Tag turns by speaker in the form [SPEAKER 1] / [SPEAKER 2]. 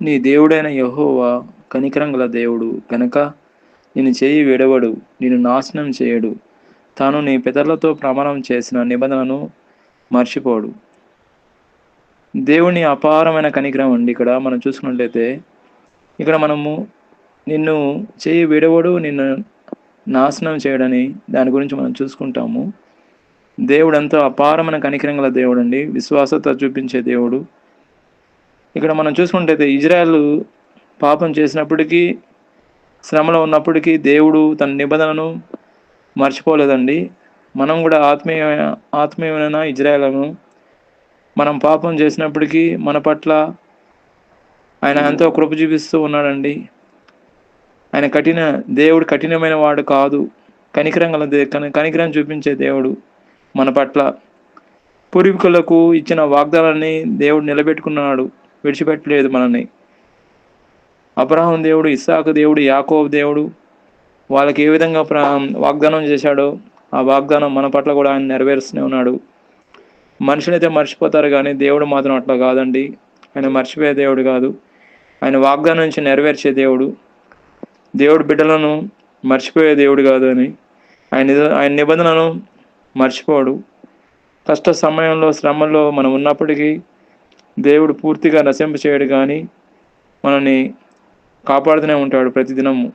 [SPEAKER 1] నీ దేవుడైన యెహోవా కనికరం గల దేవుడు గనక నిన్ను చేయి విడవడు, నిన్ను నాశనం చేయడు. తాను నీ పితరులతో ప్రమాణం చేసిన నిబంధనను మర్చిపోడు. దేవుని అపారమైన కనికరం అండి ఇక్కడ మనం చూసుకున్నట్లయితే, ఇక్కడ మనము నిన్ను చేయి విడవడు, నిన్ను నాశనం చేయడని దాని గురించి మనం చూసుకుంటాము. దేవుడెంతో అపారమైన కనికరం గల దేవుడండి. విశ్వాసత చూపించే దేవుడు. ఇక్కడ మనం చూసుకున్నట్టయితే ఇజ్రాయెలు పాపం చేసినప్పటికీ, శ్రమలో ఉన్నప్పటికీ దేవుడు తన నిబంధనను మర్చిపోలేదండి. మనం కూడా ఆత్మీయమైన ఇజ్రాయేలును మనం పాపం చేసినప్పటికీ మన పట్ల ఆయన ఎంతో కృప చూపిస్తూ ఉన్నాడండి. ఆయన దేవుడు కఠినమైన వాడు కాదు. కనికరం గల కనికరం చూపించే దేవుడు మన పట్ల. పూర్వీకులకు ఇచ్చిన వాగ్దానాన్ని దేవుడు నిలబెట్టుకున్నాడు, విడిచిపెట్టలేదు మనల్ని. అబ్రహాం దేవుడు, ఇస్సాకు దేవుడు, యాకోబు దేవుడు వాళ్ళకి ఏ విధంగా వాగ్దానం చేశాడో ఆ వాగ్దానం మన పట్ల కూడా ఆయన నెరవేరుస్తూనే ఉన్నాడు. మనుషులైతే మర్చిపోతారు కానీ దేవుడు మాత్రం అట్లా కాదండి. ఆయన మర్చిపోయే దేవుడు కాదు. ఆయన వాగ్దానం నుంచి నెరవేర్చే దేవుడు. దేవుడు బిడ్డలను మర్చిపోయే దేవుడు కాదు అని ఆయన నిబంధనను మర్చిపోడు. కష్ట సమయంలో, శ్రమల్లో మనం ఉన్నప్పటికీ దేవుడు పూర్తిగా నశింప చేయడు కానీ మనల్ని కాపాడుతూనే ఉంటాడు ప్రతిదినము.